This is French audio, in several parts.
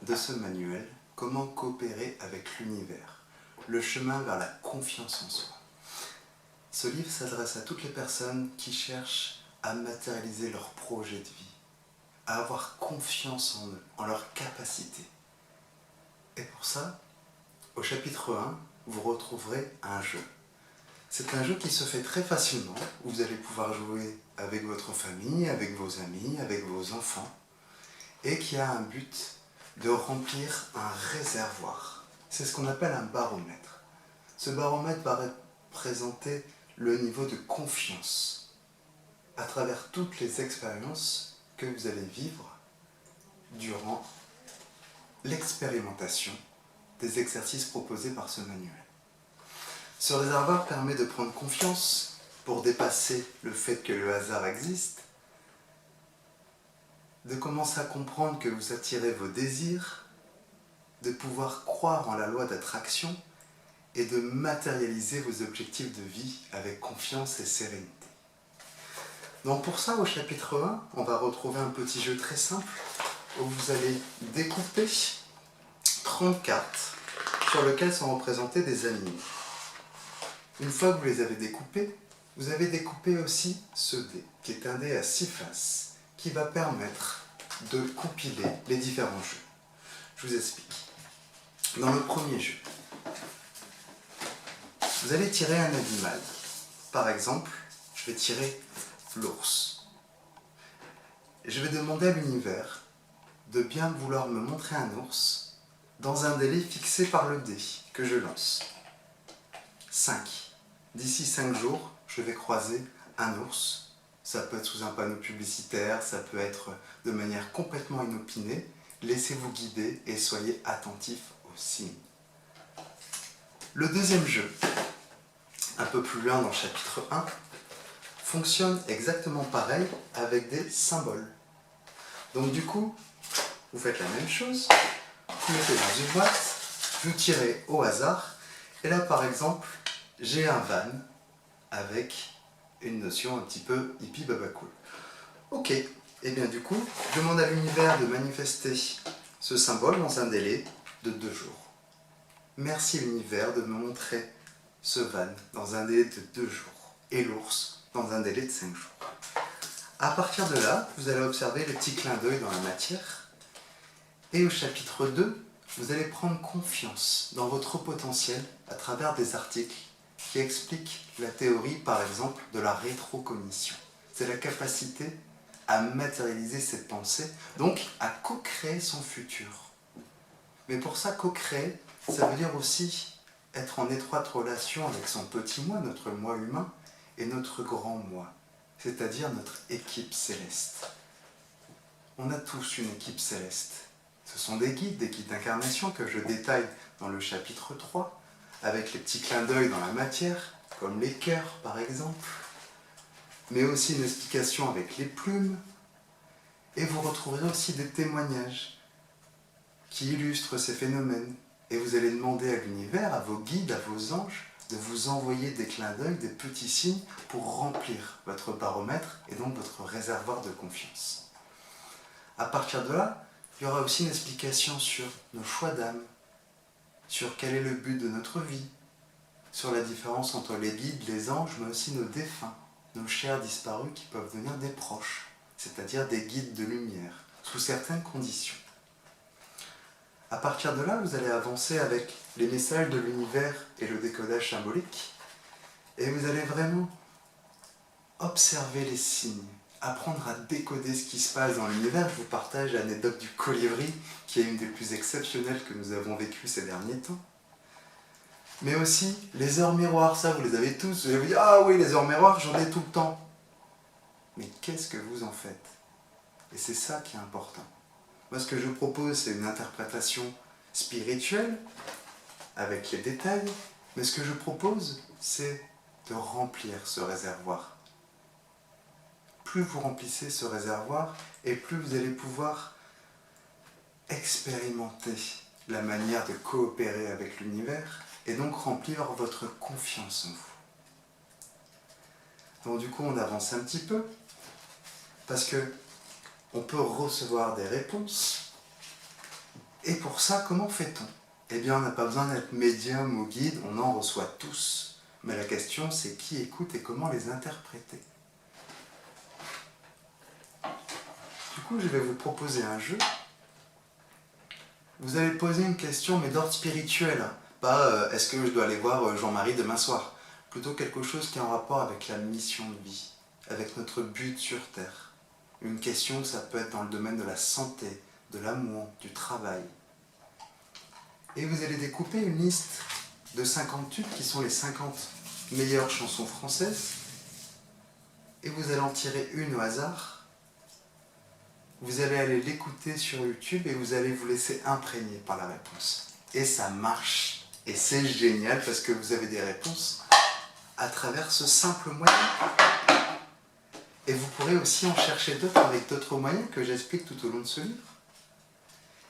de ce manuel « Comment coopérer avec l'univers », le chemin vers la confiance en soi. Ce livre s'adresse à toutes les personnes qui cherchent à matérialiser leur projet de vie, à avoir confiance en eux, en leurs capacités. Et pour ça, au chapitre 1, vous retrouverez un jeu. C'est un jeu qui se fait très facilement, où vous allez pouvoir jouer avec votre famille, avec vos amis, avec vos enfants, et qui a un but de remplir un réservoir. C'est ce qu'on appelle un baromètre. Ce baromètre va représenter le niveau de confiance à travers toutes les expériences que vous allez vivre durant l'expérimentation des exercices proposés par ce manuel. Ce réservoir permet de prendre confiance pour dépasser le fait que le hasard existe, de commencer à comprendre que vous attirez vos désirs, de pouvoir croire en la loi d'attraction et de matérialiser vos objectifs de vie avec confiance et sérénité. Donc pour ça, au chapitre 1, on va retrouver un petit jeu très simple où vous allez découper 30 cartes sur lesquelles sont représentés des animaux. Une fois que vous les avez découpés, vous avez découpé aussi ce dé, qui est un dé à 6 faces, qui va permettre de compiler les différents jeux. Je vous explique. Dans le premier jeu, vous allez tirer un animal. Par exemple, je vais tirer l'ours. Je vais demander à l'univers de bien vouloir me montrer un ours dans un délai fixé par le dé que je lance. 5. D'ici 5 jours, je vais croiser un ours. Ça peut être sous un panneau publicitaire, ça peut être de manière complètement inopinée. Laissez-vous guider et soyez attentifs aux signes. Le deuxième jeu, un peu plus loin dans le chapitre 1, fonctionne exactement pareil avec des symboles. Donc du coup, vous faites la même chose, vous mettez dans une boîte, vous tirez au hasard, et là par exemple, j'ai un van avec une notion un petit peu hippie baba cool. Ok, et bien du coup, je demande à l'univers de manifester ce symbole dans un délai de 2 jours. Merci l'univers de me montrer ce van dans un délai de 2 jours et l'ours dans un délai de 5 jours. À partir de là, vous allez observer les petits clins d'œil dans la matière et au chapitre 2, vous allez prendre confiance dans votre potentiel à travers des articles qui expliquent la théorie, par exemple, de la rétrocognition. C'est la capacité à matérialiser ses pensées, donc à co-créer son futur. Mais pour ça, co-créer, ça veut dire aussi être en étroite relation avec son petit moi, notre moi humain, et notre grand moi, c'est-à-dire notre équipe céleste. On a tous une équipe céleste. Ce sont des guides d'incarnation que je détaille dans le chapitre 3, avec les petits clins d'œil dans la matière, comme les cœurs par exemple, mais aussi une explication avec les plumes, et vous retrouverez aussi des témoignages qui illustrent ces phénomènes, et vous allez demander à l'univers, à vos guides, à vos anges, de vous envoyer des clins d'œil, des petits signes pour remplir votre baromètre et donc votre réservoir de confiance. À partir de là, il y aura aussi une explication sur nos choix d'âme, sur quel est le but de notre vie, sur la différence entre les guides, les anges, mais aussi nos défunts, nos chers disparus qui peuvent devenir des proches, c'est-à-dire des guides de lumière, sous certaines conditions. À partir de là, vous allez avancer avec les messages de l'univers et le décodage symbolique, et vous allez vraiment observer les signes, apprendre à décoder ce qui se passe dans l'univers. Je vous partage l'anecdote du colibri, qui est une des plus exceptionnelles que nous avons vécues ces derniers temps. Mais aussi les heures miroirs, ça vous les avez tous. Vous allez vous dire, ah oui, les heures miroirs, j'en ai tout le temps. Mais qu'est-ce que vous en faites? Et c'est ça qui est important. Moi, ce que je propose, c'est une interprétation spirituelle, avec les détails, mais ce que je propose, c'est de remplir ce réservoir. Plus vous remplissez ce réservoir, et plus vous allez pouvoir expérimenter la manière de coopérer avec l'univers, et donc remplir votre confiance en vous. Donc du coup, on avance un petit peu, parce que on peut recevoir des réponses, Et pour ça, comment fait-on? Eh bien, on n'a pas besoin d'être médium ou guide, on en reçoit tous. Mais la question, c'est qui écoute et comment les interpréter. Du coup, je vais vous proposer un jeu. Vous allez poser une question, mais d'ordre spirituel. Pas est-ce que je dois aller voir Jean-Marie demain soir? Plutôt quelque chose qui est en rapport avec la mission de vie, avec notre but sur Terre. Une question, ça peut être dans le domaine de la santé, de l'amour, du travail. Et vous allez découper une liste de 50 tubes qui sont les 50 meilleures chansons françaises. Et vous allez en tirer une au hasard. Vous allez aller l'écouter sur YouTube et vous allez vous laisser imprégner par la réponse. Et ça marche. Et c'est génial parce que vous avez des réponses à travers ce simple moyen. Et vous pourrez aussi en chercher d'autres avec d'autres moyens que j'explique tout au long de ce livre.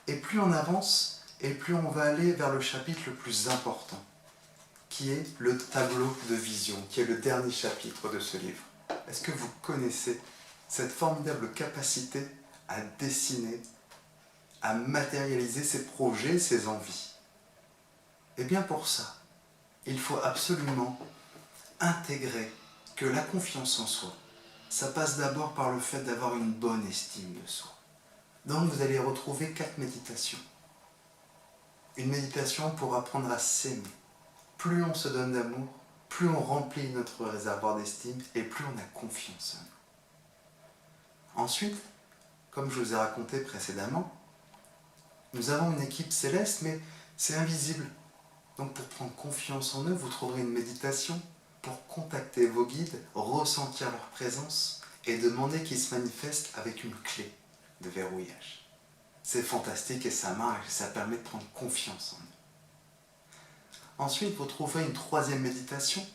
Et plus on avance, et plus on va aller vers le chapitre le plus important, qui est le tableau de vision, qui est le dernier chapitre de ce livre. Est-ce que vous connaissez cette formidable capacité à dessiner, à matérialiser ses projets, ses envies? Eh bien pour ça, il faut absolument intégrer que la confiance en soi, ça passe d'abord par le fait d'avoir une bonne estime de soi. Donc vous allez retrouver 4 méditations. Une méditation pour apprendre à s'aimer. Plus on se donne d'amour, plus on remplit notre réservoir d'estime et plus on a confiance en nous. Ensuite, comme je vous ai raconté précédemment, nous avons une équipe céleste, mais c'est invisible. Donc pour prendre confiance en eux, vous trouverez une méditation pour contacter vos guides, ressentir leur présence et demander qu'ils se manifestent avec une clé de verrouillage. C'est fantastique et ça marche, ça permet de prendre confiance en eux. Ensuite, vous trouverez une 3e méditation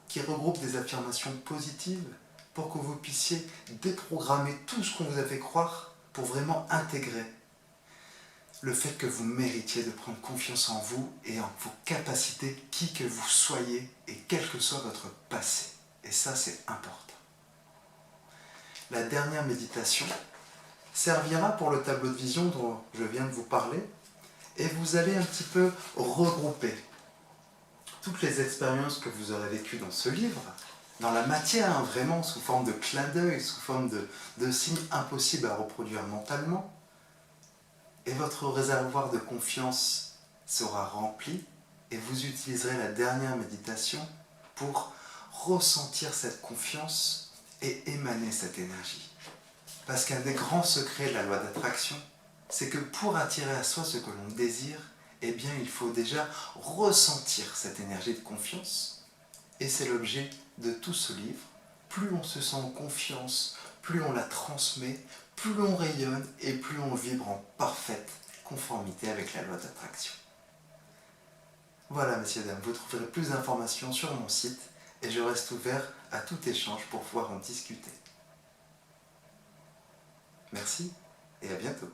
qui regroupe des affirmations positives pour que vous puissiez déprogrammer tout ce qu'on vous a fait croire pour vraiment intégrer le fait que vous méritiez de prendre confiance en vous et en vos capacités, qui que vous soyez et quel que soit votre passé. Et ça, c'est important. La dernière méditation servira pour le tableau de vision dont je viens de vous parler et vous allez un petit peu regrouper toutes les expériences que vous aurez vécues dans ce livre, dans la matière, vraiment sous forme de clin d'œil, sous forme de signes impossibles à reproduire mentalement. Et votre réservoir de confiance sera rempli et vous utiliserez la dernière méditation pour ressentir cette confiance et émaner cette énergie. Parce qu'un des grands secrets de la loi d'attraction, c'est que pour attirer à soi ce que l'on désire, eh bien il faut déjà ressentir cette énergie de confiance. Et c'est l'objet de tout ce livre. Plus on se sent en confiance, plus on la transmet, plus on rayonne et plus on vibre en parfaite conformité avec la loi d'attraction. Voilà, messieurs, dames, vous trouverez plus d'informations sur mon site et je reste ouvert à tout échange pour pouvoir en discuter. Merci et à bientôt.